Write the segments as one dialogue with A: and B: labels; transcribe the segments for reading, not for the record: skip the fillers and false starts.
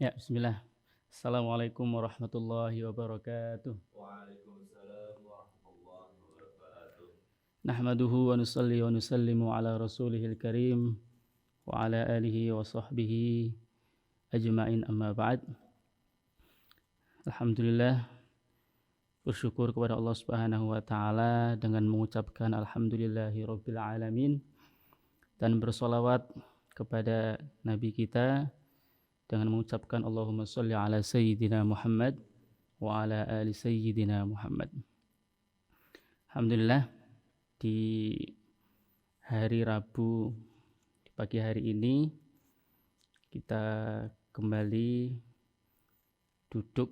A: Ya, bismillah. Assalamualaikum warahmatullahi wabarakatuh.
B: Waalaikumsalam warahmatullahi wabarakatuh.
A: Nahmaduhu wa nusalli wa nusallimu ala rasulihil karim wa ala alihi wa sahbihi ajma'in amma ba'd. Alhamdulillah, bersyukur kepada Allah Subhanahu wa taala dengan mengucapkan alhamdulillahi rabbil alamin dan bersolawat kepada nabi kita dengan mengucapkan Allahumma sholli ala sayyidina Muhammad wa ala ali sayyidina Muhammad. Alhamdulillah, di hari Rabu, di pagi hari ini kita kembali duduk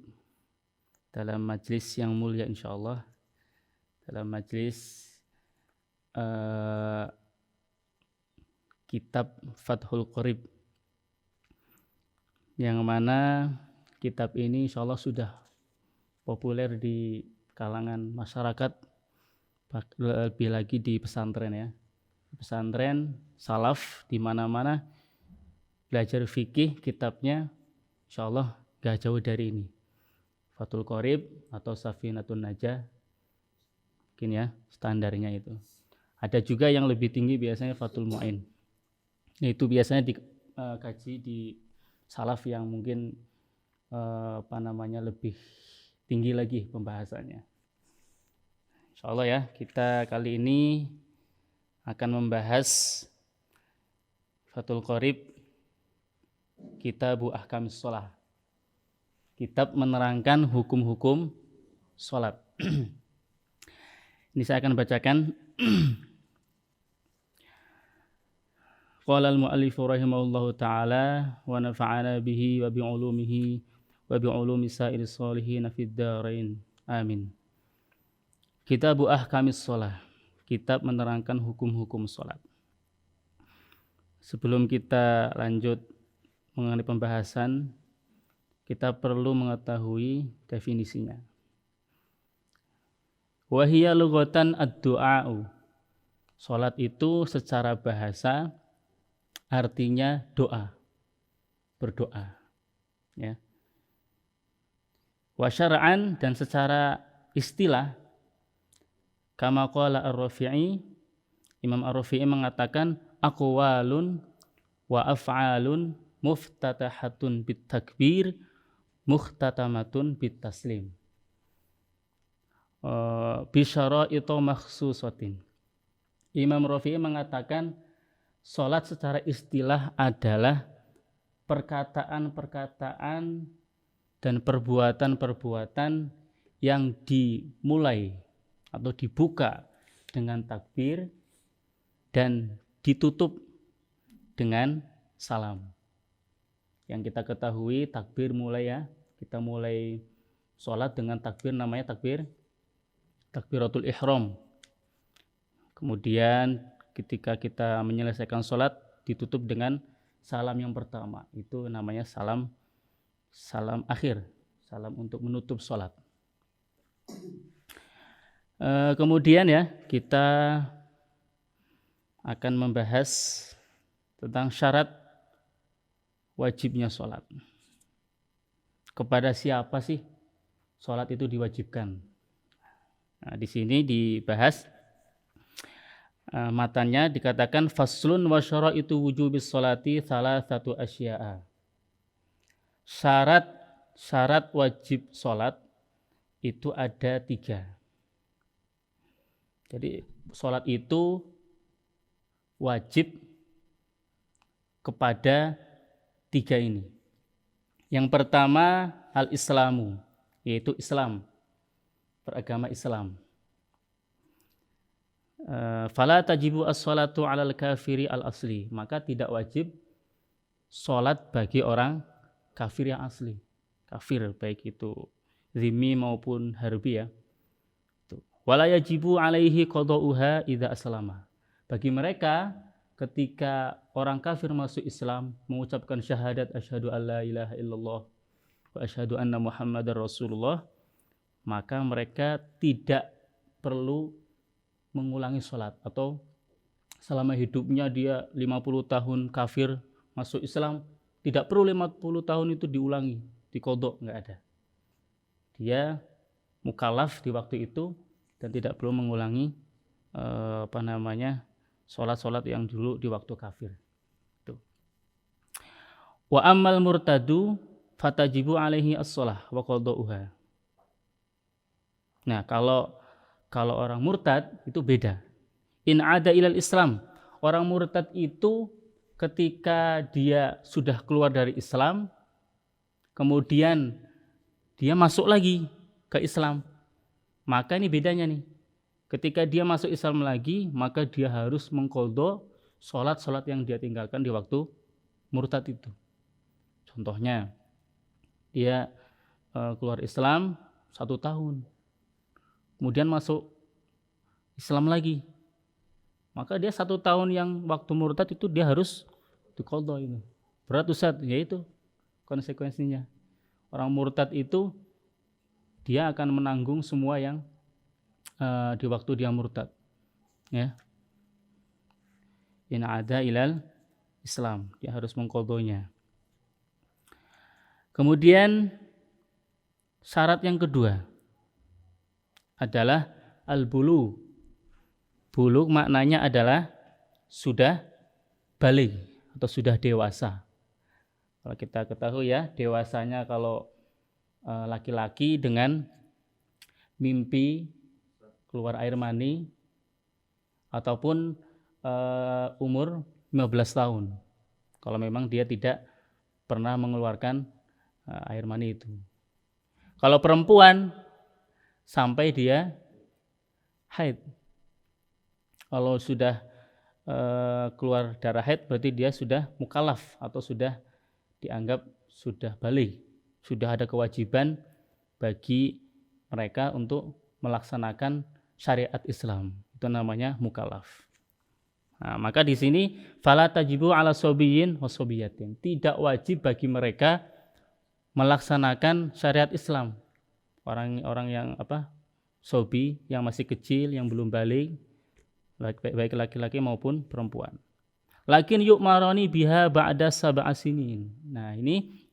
A: dalam majlis yang mulia insyaallah, dalam majlis kitab Fathul Qorib, yang mana kitab ini insyaallah sudah populer di kalangan masyarakat, lebih lagi di pesantren ya. Pesantren salaf di mana-mana belajar fikih, kitabnya insyaallah gak jauh dari ini. Fathul Qorib atau Safinatun Najah, mungkin ya standarnya itu. Ada juga yang lebih tinggi biasanya Fathul Mu'in. Itu biasanya dikaji di salaf yang mungkin lebih tinggi lagi pembahasannya. Insyaallah ya, kita kali ini akan membahas Fathul Qorib, Kitabu Ahkamis Shalah, kitab menerangkan hukum-hukum sholat. Ini saya akan bacakan. Qala al-mu'allifu rahimahullahu ta'ala wa nafa'ana bihi wa bi'ulumihi wa bi'ulumi sa'iri sholihin fid dharain. Amin. Kitabu Ahkamis Shalah, kitab menerangkan hukum-hukum sholat. Sebelum kita lanjut mengenai pembahasan, kita perlu mengetahui definisinya. Wahiyya lughatan ad-du'a'u. Sholat itu secara bahasa artinya doa, berdoa. Ya. Wa syar'an, dan secara istilah, kama qala Ar-Rafi'i, Imam Ar-Rafi'i mengatakan aqwalun wa af'alun muftatahatun bit takbir mukhtatamatun bit taslim bi syara'iti makhsusatin. Imam Rafi'i mengatakan salat secara istilah adalah perkataan-perkataan dan perbuatan-perbuatan yang dimulai atau dibuka dengan takbir dan ditutup dengan salam. Yang kita ketahui takbir mulai ya, kita mulai sholat dengan takbir, namanya takbiratul ihram. Kemudian ketika kita menyelesaikan sholat ditutup dengan salam yang pertama, itu namanya salam akhir, salam untuk menutup sholat. Kemudian ya, kita akan membahas tentang syarat wajibnya sholat. Kepada siapa sih sholat itu diwajibkan? Nah, di sini dibahas matanya, dikatakan faslun wa syaraitu wujubis sholati salasatu asya'a. Syarat wajib sholat itu ada 3. Jadi sholat itu wajib kepada 3 ini. Yang pertama al-islamu, yaitu Islam, beragama Islam. Fala tajibu as-sholatu 'alal kafiri al-asli, maka tidak wajib sholat bagi orang kafir yang asli. Kafir baik itu zimmi maupun harbi ya. Wala yajibu 'alaihi qada'uha idza aslama. Bagi mereka ketika orang kafir masuk Islam, mengucapkan syahadat asyhadu alla ilaha illallah wa asyhadu anna muhammadar rasulullah, maka mereka tidak perlu mengulangi sholat, atau selama hidupnya dia 50 tahun kafir masuk Islam Tidak perlu 50 tahun itu diulangi, diqodho, enggak ada. Dia mukallaf di waktu itu dan tidak perlu mengulangi sholat-sholat yang dulu di waktu kafir. Tuh. Wa ammal murtadu fatajibu alaihi as-shalah wa qada'uha. Nah, kalau orang murtad itu beda. In ada ilal Islam. Orang murtad itu ketika dia sudah keluar dari Islam, kemudian dia masuk lagi ke Islam. Maka ini bedanya nih. Ketika dia masuk Islam lagi, maka dia harus mengqadha sholat-sholat yang dia tinggalkan di waktu murtad itu. Contohnya, dia keluar Islam 1 tahun, kemudian masuk Islam lagi, maka dia 1 tahun yang waktu murtad itu dia harus diqadha itu. Berat Ustaz, yaitu konsekuensinya. Orang murtad itu dia akan menanggung semua yang di waktu dia murtad, ya. In ada ilal Islam, dia harus mengqadhanya. Kemudian syarat yang kedua adalah al-bulugh. Bulugh maknanya adalah sudah baligh atau sudah dewasa. Kalau kita ketahui ya, dewasanya kalau laki-laki dengan mimpi keluar air mani ataupun umur 15 tahun. Kalau memang dia tidak pernah mengeluarkan air mani itu. Kalau perempuan sampai dia haid. Kalau sudah keluar darah haid berarti dia sudah mukallaf atau sudah dianggap sudah baligh. Sudah ada kewajiban bagi mereka untuk melaksanakan syariat Islam. Itu namanya mukallaf. Nah, maka di sini fala tajibu ala sobiyyin wa sobiyatin. Tidak wajib bagi mereka melaksanakan syariat Islam. Orang yang sobi, yang masih kecil, yang belum baligh, baik laki-laki maupun perempuan. Lakin yu'marani biha ba'da sab'a sinin. Nah, ini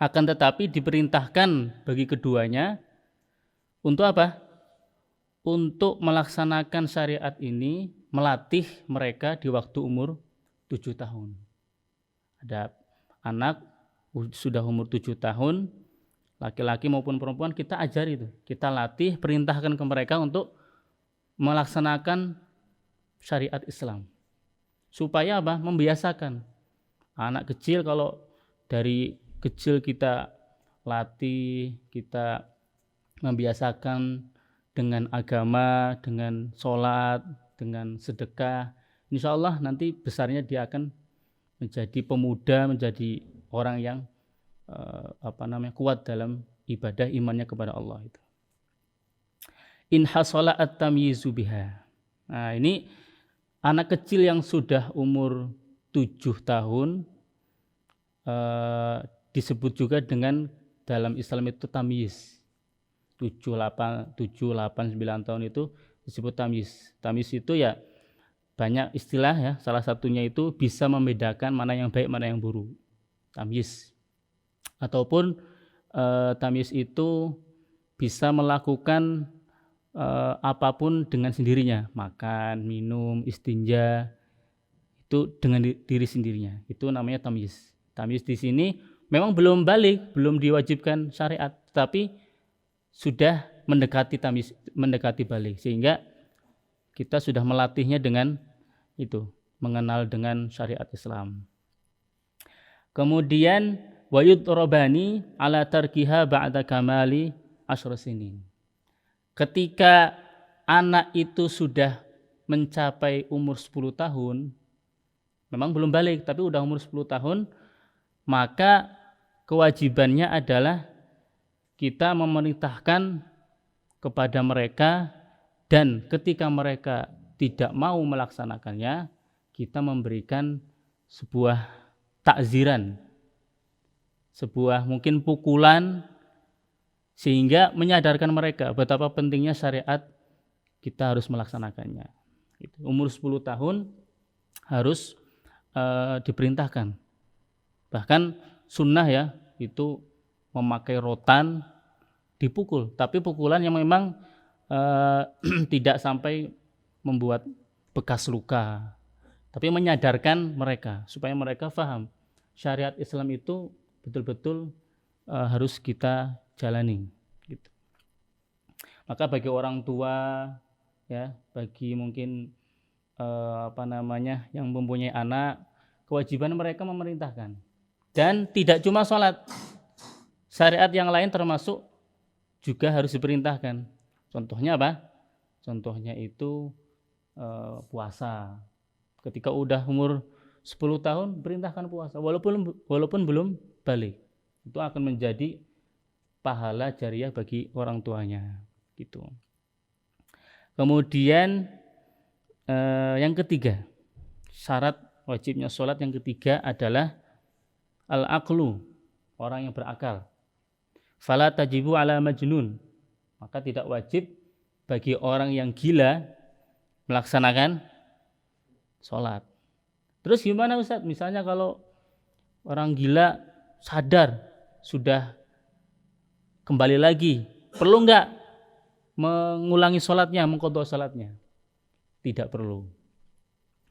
A: akan tetapi diperintahkan bagi keduanya untuk apa? Untuk melaksanakan syariat ini, melatih mereka di waktu umur 7 tahun. Ada anak sudah umur 7 tahun, laki-laki maupun perempuan, kita ajari itu. Kita latih, perintahkan ke mereka untuk melaksanakan syariat Islam. Supaya apa? Membiasakan. Anak kecil kalau dari kecil kita latih, kita membiasakan dengan agama, dengan sholat, dengan sedekah, insya Allah nanti besarnya dia akan menjadi pemuda, menjadi orang yang kuat dalam ibadah imannya kepada Allah itu. In hasala at-tamyizu biha. Nah, ini anak kecil yang sudah umur 7 tahun disebut juga dengan dalam Islam itu tamyiz. 7, 8, 9 tahun itu disebut tamyiz. Tamyiz itu ya banyak istilah ya, salah satunya itu bisa membedakan mana yang baik, mana yang buruk. Tamyiz. Ataupun tamyiz itu bisa melakukan apapun dengan sendirinya, makan, minum, istinja, itu dengan diri sendirinya. Itu namanya tamyiz. Tamyiz di sini memang belum baligh, belum diwajibkan syariat, tapi sudah mendekati tamyiz, mendekati baligh, sehingga kita sudah melatihnya dengan itu, mengenal dengan syariat Islam. Kemudian wayud robani ala tarkiha ba'da kamali asyra sinin. Ketika anak itu sudah mencapai umur 10 tahun, memang belum balik tapi udah umur 10 tahun, maka kewajibannya adalah kita memerintahkan kepada mereka, dan ketika mereka tidak mau melaksanakannya, kita memberikan sebuah takziran, sebuah mungkin pukulan, sehingga menyadarkan mereka betapa pentingnya syariat, kita harus melaksanakannya. Umur 10 tahun harus diperintahkan Bahkan sunnah ya itu memakai rotan dipukul, tapi pukulan yang memang tidak sampai membuat bekas luka, tapi menyadarkan mereka supaya mereka paham syariat Islam itu betul-betul harus kita jalani gitu. Maka bagi orang tua ya, bagi mungkin yang mempunyai anak, kewajiban mereka memerintahkan. Dan tidak cuma sholat, syariat yang lain termasuk juga harus diperintahkan. Contohnya apa? Contohnya itu puasa. Ketika udah umur 10 tahun perintahkan puasa walaupun belum balik. Itu akan menjadi pahala jariah bagi orang tuanya gitu. Kemudian yang ketiga, syarat wajibnya sholat yang ketiga adalah al-aqlu, orang yang berakal. Fala tajibu ala majnun, maka tidak wajib bagi orang yang gila melaksanakan sholat. Terus gimana Ustaz? Misalnya kalau orang gila sadar sudah kembali lagi, perlu nggak mengulangi sholatnya, mengqadha sholatnya? Tidak perlu.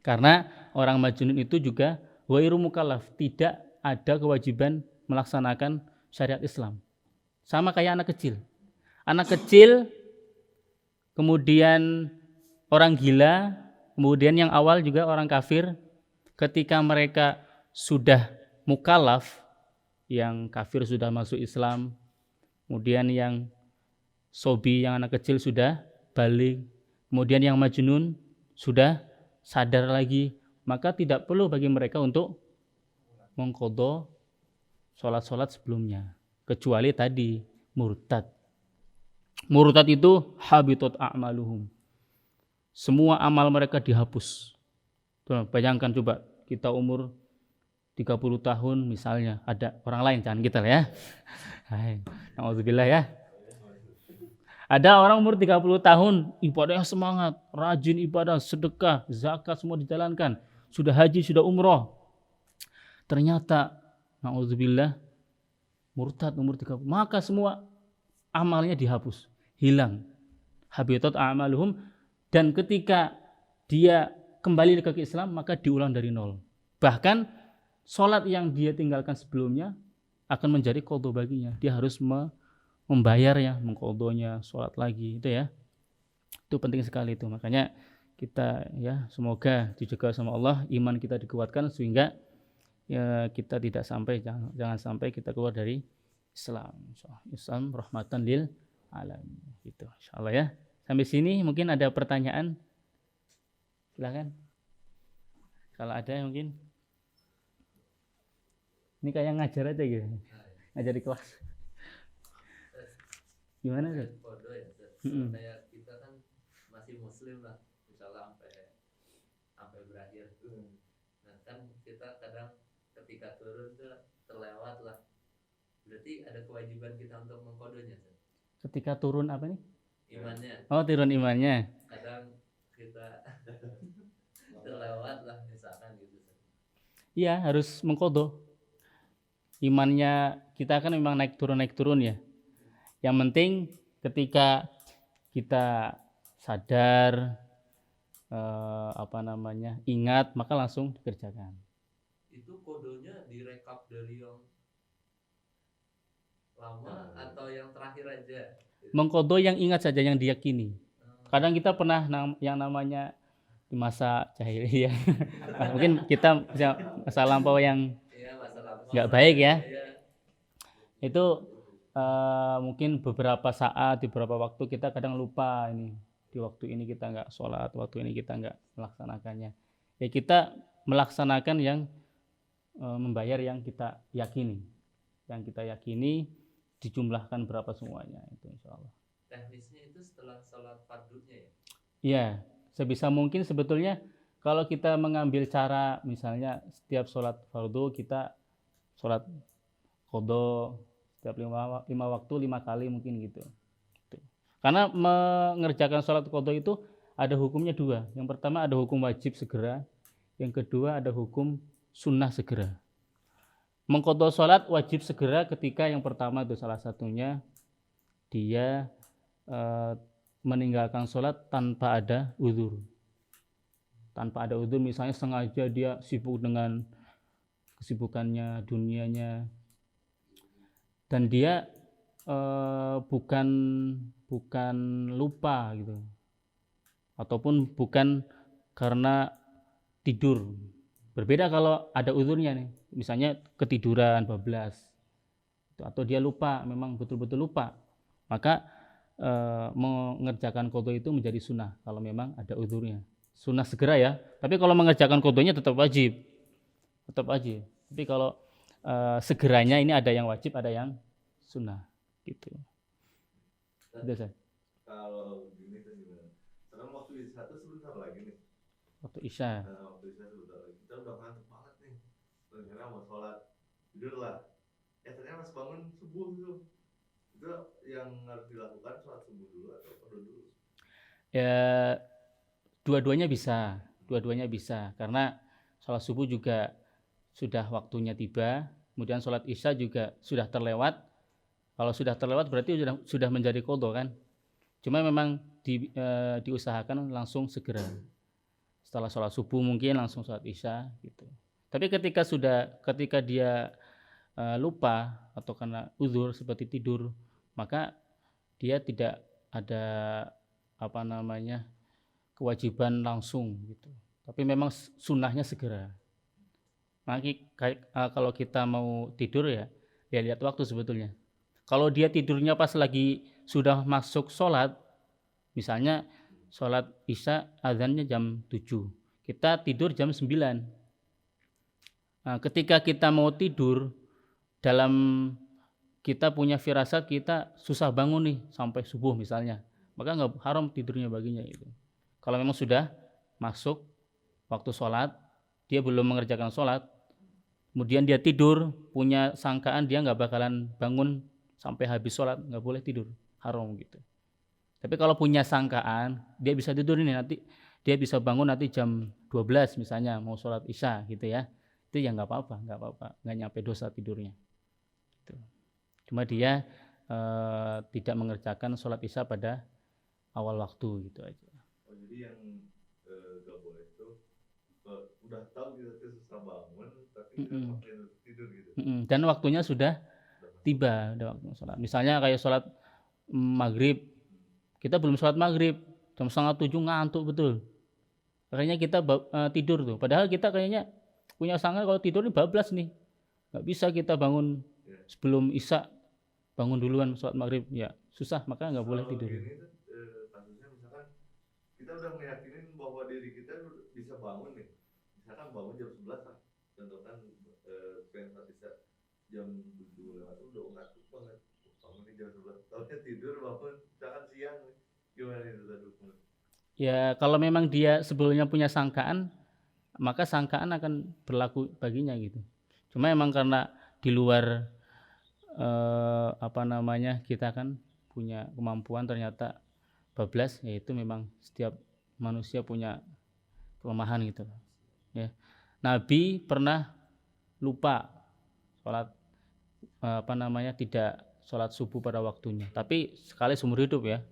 A: Karena orang majnun itu juga ghairu mukallaf, tidak ada kewajiban melaksanakan syariat Islam. Sama kayak anak kecil. Anak kecil, kemudian orang gila, kemudian yang awal juga orang kafir, ketika mereka sudah mukallaf, yang kafir sudah masuk Islam, kemudian yang sobi, yang anak kecil sudah balik, kemudian yang majnun sudah sadar lagi, maka tidak perlu bagi mereka untuk mengqadha sholat-sholat sebelumnya, kecuali tadi murtad. Murtad itu habitat a'maluhum, semua amal mereka dihapus. Bayangkan coba kita umur 30 tahun misalnya, ada orang lain, jangan kita ya. Alhamdulillah ya. Ada orang umur 30 tahun, ibadahnya semangat, rajin ibadah, sedekah, zakat semua dijalankan, sudah haji, sudah umroh. Ternyata na'udzubillah murtad umur 30, maka semua amalnya dihapus, hilang. Habitat a'maluhum, dan ketika dia kembali ke Islam maka diulang dari nol. Bahkan sholat yang dia tinggalkan sebelumnya akan menjadi qadha baginya. Dia harus membayarnya, mengqadhanya, sholat lagi, itu ya. Itu penting sekali itu. Makanya kita ya semoga dijaga sama Allah, iman kita dikuatkan sehingga ya kita tidak sampai jangan sampai kita keluar dari Islam. Islam rahmatan lil alamin. Gitu. Insyaallah ya. Sampai sini mungkin ada pertanyaan. Silakan. Kalau ada mungkin. Ini kayak ngajar aja gitu. Ngajar di kelas. Gimana tuh?
B: Bodoh ya, kayak kita kan masih muslim lah, misalnya sampai berakhir. Nah kan kita kadang ketika turun tuh terlewat lah. Berarti ada kewajiban kita untuk mengqadhanya.
A: Ketika turun apa nih?
B: Imannya.
A: Oh, turun imannya.
B: Kadang kita terlewat lah misalkan gitu.
A: Iya, harus mengqadha. Imannya kita kan memang naik turun ya. Yang penting ketika kita sadar ingat, maka langsung dikerjakan.
B: Itu kodonya direkap dari yang lama atau yang terakhir aja?
A: Mengqadha yang ingat saja, yang diyakini. Kadang kita pernah yang namanya di masa jahiliyah. Mungkin kita masa lampau yang nggak baik ya. Itu mungkin beberapa saat, di beberapa waktu kita kadang lupa ini. Di waktu ini kita nggak sholat, waktu ini kita nggak melaksanakannya. Ya kita melaksanakan yang membayar yang kita yakini. Yang kita yakini dijumlahkan berapa semuanya itu insya Allah.
B: Teknisnya itu setelah sholat fardunya ya?
A: Iya, sebisa mungkin sebetulnya kalau kita mengambil cara misalnya setiap sholat fardu kita sholat qadha setiap 5 waktu 5 kali mungkin gitu. Karena mengerjakan sholat qadha itu ada hukumnya 2. Yang pertama ada hukum wajib segera, yang kedua ada hukum sunnah segera. Mengqadha sholat wajib segera ketika yang pertama itu salah satunya dia meninggalkan sholat tanpa ada uzur. Tanpa ada uzur, misalnya sengaja dia sibuk dengan kesibukannya, dunianya, dan dia bukan lupa gitu, ataupun bukan karena tidur. Berbeda kalau ada uzurnya nih, misalnya ketiduran bablas, atau dia lupa, memang betul-betul lupa, maka mengerjakan qadha itu menjadi sunnah kalau memang ada uzurnya. Sunnah segera ya, tapi kalau mengerjakan qadhanya tetap wajib. Tapi kalau segeranya ini ada yang wajib, ada yang sunnah gitu. Udah, Say.
C: Kalau gini kan gimana? Sekarang waktu isya itu sebentar lagi nih.
A: Waktu isya.
C: Waktu isya sebentar lagi. Kita udah ngantuk banget nih. Rencana mau sholat, tidur lah. Ternyata harus bangun subuh tuh. Itu yang harus dilakukan sholat subuh dulu atau qadha dulu?
A: Ya, dua-duanya bisa, karena sholat subuh juga sudah waktunya tiba, kemudian sholat isya juga sudah terlewat. Kalau sudah terlewat berarti sudah menjadi qadha kan. Cuma memang diusahakan langsung segera. Setelah sholat subuh mungkin langsung sholat isya gitu. Tapi ketika dia lupa atau karena uzur seperti tidur, maka dia tidak ada kewajiban langsung gitu. Tapi memang sunnahnya segera. Nanti kalau kita mau tidur ya lihat waktu sebetulnya. Kalau dia tidurnya pas lagi sudah masuk sholat, misalnya sholat isya azannya jam 7, kita tidur jam 9. Nah, ketika kita mau tidur, dalam kita punya firasat kita susah bangun nih sampai subuh misalnya, maka nggak haram tidurnya baginya itu. Kalau memang sudah masuk waktu sholat, dia belum mengerjakan sholat, kemudian dia tidur, punya sangkaan dia nggak bakalan bangun sampai habis sholat, nggak boleh tidur, haram gitu. Tapi kalau punya sangkaan, dia bisa tidur ini nanti, dia bisa bangun nanti jam 12 misalnya mau sholat isya gitu ya, itu ya nggak apa-apa, nggak nyampe dosa tidurnya. Gitu. Cuma dia tidak mengerjakan sholat isya pada awal waktu gitu aja.
C: Oh, jadi yang nggak boleh itu udah tahu kita susah bangun, tapi kita pakai tidur gitu.
A: Dan waktunya sudah tiba, udah waktu sholat. Misalnya kayak sholat maghrib, kita belum sholat maghrib, jam 6:30 ngantuk betul. Akhirnya kita tidur tuh. Padahal kita kayaknya punya sangka kalau tidur ini bablas nih, nggak bisa kita bangun sebelum isya, bangun duluan sholat maghrib, ya susah, maka nggak boleh tidur.
C: Gini tuh, kasusnya misalkan kita udah meyakinin bahwa diri kita bisa bangun nih, misalkan bangun jam 11 lah, contohkan pengen sholat isya jam 7 lewat, udah ngantuk banget, bangun nih jam 11, tahunya tidur bangun misalkan siang, gimana itu tadi?
A: Ya kalau memang dia sebelumnya punya sangkaan, maka sangkaan akan berlaku baginya gitu. Cuma memang karena di luar kita kan punya kemampuan ternyata bablas, yaitu memang setiap manusia punya kelemahan gitu ya. Nabi pernah lupa sholat tidak sholat subuh pada waktunya, tapi sekali seumur hidup ya,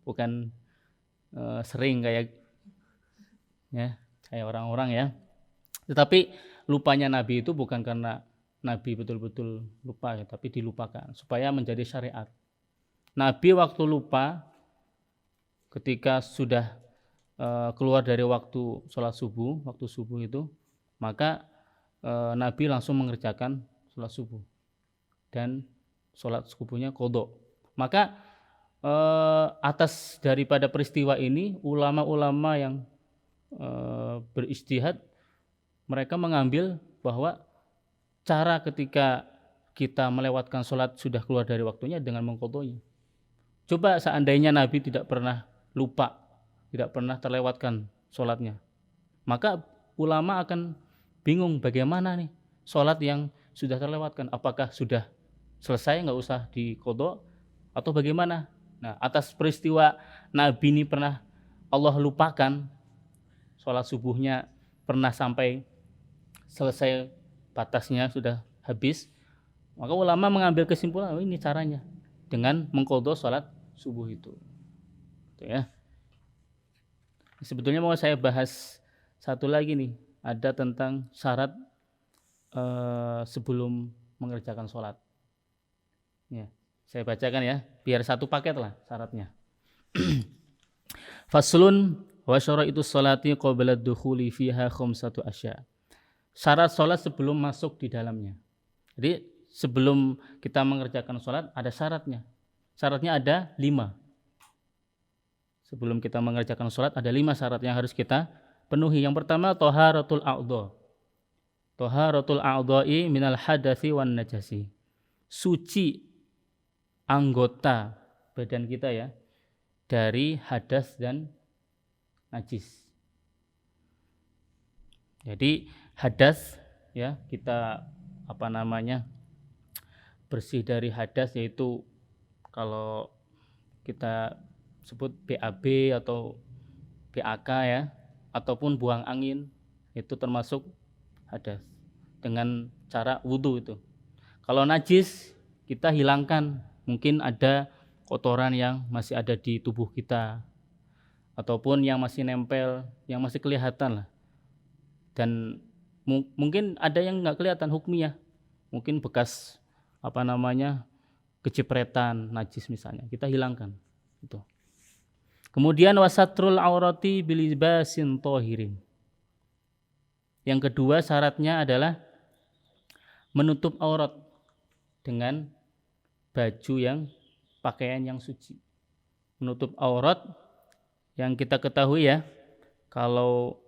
A: bukan sering kayak orang-orang ya. Tetapi lupanya Nabi itu bukan karena Nabi betul-betul lupa ya, tapi dilupakan supaya menjadi syariat. Nabi waktu lupa ketika sudah keluar dari waktu sholat subuh, waktu subuh itu, maka Nabi langsung mengerjakan sholat subuh dan sholat subuhnya qadha. Maka atas daripada peristiwa ini, ulama-ulama yang berijtihad, mereka mengambil bahwa cara ketika kita melewatkan sholat sudah keluar dari waktunya dengan mengqadhanya. Coba seandainya Nabi tidak pernah lupa, tidak pernah terlewatkan sholatnya, maka ulama akan bingung bagaimana nih sholat yang sudah terlewatkan, apakah sudah selesai nggak usah diqadha atau bagaimana. Nah, atas peristiwa Nabi ini pernah Allah lupakan, sholat subuhnya pernah sampai selesai batasnya, sudah habis, maka ulama mengambil kesimpulan, oh ini caranya dengan mengqadha sholat subuh itu ya. Sebetulnya mau saya bahas satu lagi nih, ada tentang syarat sebelum mengerjakan sholat ya. Saya bacakan ya, biar satu paket lah syaratnya. Faslun wa syaraitu sholati qabla dukhuli fiha khamsatu asya. Syarat sholat sebelum masuk di dalamnya. Jadi sebelum kita mengerjakan sholat ada syaratnya. Syaratnya ada 5. Sebelum kita mengerjakan sholat ada 5 syarat yang harus kita penuhi. Yang pertama thaharatul a'dha. Thaharatul a'dha'i minal hadathi wan najasi. Suci anggota badan kita ya dari hadas dan najis. Jadi hadas ya, kita bersih dari hadas, yaitu kalau kita sebut BAB atau BAK ya, ataupun buang angin, itu termasuk hadas dengan cara wudhu itu. Kalau najis kita hilangkan, mungkin ada kotoran yang masih ada di tubuh kita ataupun yang masih nempel, yang masih kelihatan lah. Dan mungkin ada yang nggak kelihatan hukmiyah, mungkin bekas kecipretan najis misalnya, kita hilangkan itu. Kemudian wasatrul aurati bilibasin tohirin. Yang kedua syaratnya adalah menutup aurat dengan baju yang pakaian yang suci. Menutup aurat yang kita ketahui ya, kalau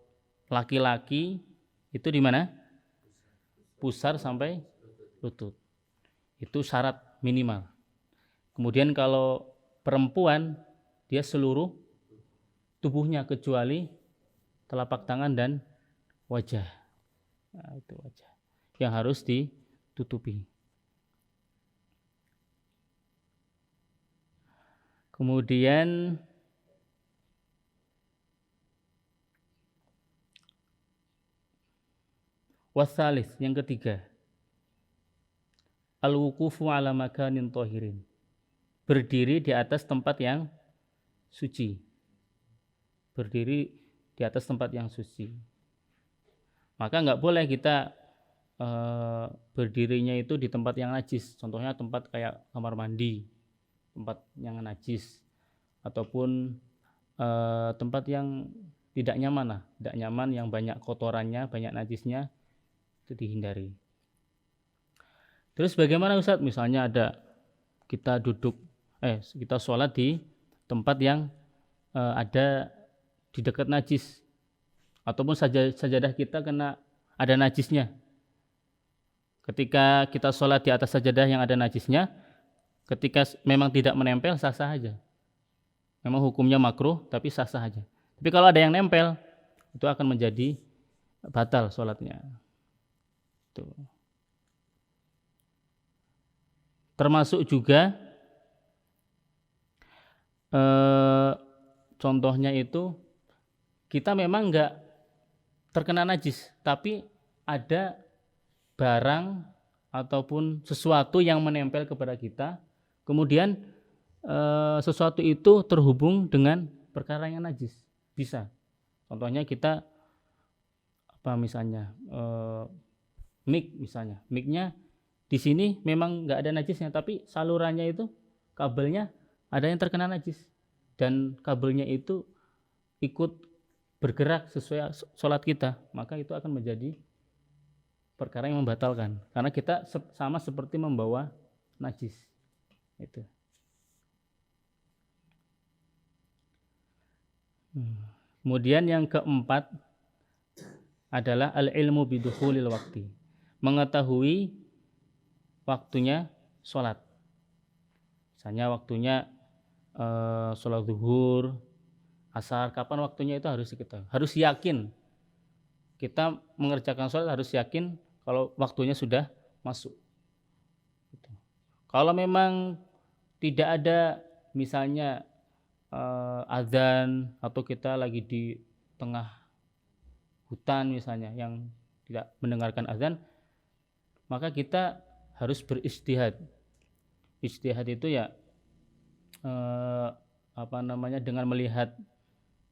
A: laki-laki itu di mana? Pusar sampai lutut. Itu syarat minimal. Kemudian kalau perempuan dia seluruh tubuhnya kecuali telapak tangan dan wajah. Nah, itu wajah yang harus ditutupi. Kemudian wasalis, yang ketiga, al-wuqufu ala makanin tohirin. Berdiri di atas tempat yang suci. Berdiri di atas tempat yang suci. Maka nggak boleh kita berdirinya itu di tempat yang najis. Contohnya tempat kayak kamar mandi, tempat yang najis, ataupun tempat yang tidak nyaman lah, tidak nyaman, yang banyak kotorannya, banyak najisnya, itu dihindari. Terus bagaimana Ustadz? Misalnya kita sholat di tempat yang ada di dekat najis, ataupun sajadah kita kena ada najisnya. Ketika kita sholat di atas sajadah yang ada najisnya, ketika memang tidak menempel, sah-sah aja. Memang hukumnya makruh, tapi sah-sah aja. Tapi kalau ada yang nempel, itu akan menjadi batal sholatnya. Tuh. Termasuk juga contohnya itu kita memang nggak terkena najis, tapi ada barang ataupun sesuatu yang menempel kepada kita, kemudian sesuatu itu terhubung dengan perkara yang najis, bisa. Contohnya kita misalnya mic misalnya, micnya di sini memang nggak ada najisnya, tapi salurannya itu kabelnya ada yang terkena najis, dan kabelnya itu ikut bergerak sesuai sholat kita, maka itu akan menjadi perkara yang membatalkan, karena kita sama seperti membawa najis. Itu. Kemudian yang keempat adalah al-ilmu bidukhulil waqti, mengetahui waktunya sholat. Misalnya waktunya sholat zuhur, asar, kapan waktunya itu harus diketahui. Harus yakin. Kita mengerjakan sholat harus yakin kalau waktunya sudah masuk. Kalau memang tidak ada misalnya azan, atau kita lagi di tengah hutan misalnya yang tidak mendengarkan azan, maka kita harus beristihad. Istihad itu ya dengan melihat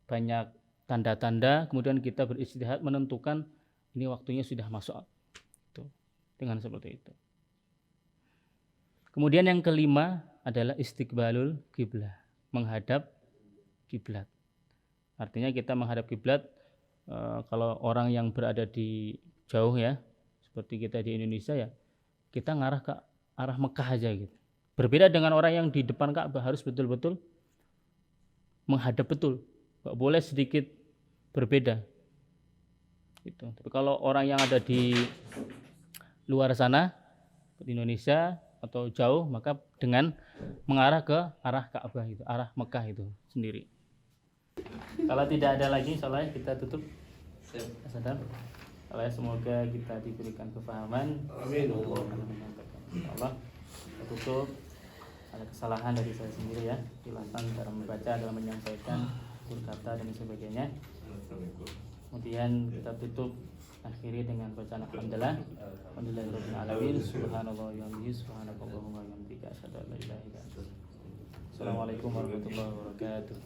A: banyak tanda-tanda, kemudian kita beristihad menentukan ini waktunya sudah masuk, itu dengan seperti itu. Kemudian yang kelima adalah istiqbalul kiblah, menghadap kiblat. Artinya kita menghadap kiblat, kalau orang yang berada di jauh ya, seperti kita di Indonesia ya, kita ngarah ke arah Mekah aja gitu. Berbeda dengan orang yang di depan Ka'bah, harus betul-betul menghadap betul, nggak boleh sedikit berbeda. Gitu. Tapi kalau orang yang ada di luar sana, di Indonesia atau jauh, maka dengan mengarah ke arah Ka'bah itu, arah Mekah itu sendiri. Kalau tidak ada lagi, insyaallah kita tutup. Semoga kita diberikan kefahaman.
C: Amin.
A: Insyaallah kita tutup. Ada kesalahan dari saya sendiri ya, hilafan dalam membaca, dalam menyampaikan berkata dan sebagainya. Kemudian kita tutup, akhiri dengan bacaan alhamdulillah. Alhamdulillahirabbil alamin. Subhanallah wa bihamdihi, subhanakallahumma wa bihamdika, asyhadu an la ilaha illa anta. Assalamualaikum warahmatullahi wabarakatuh.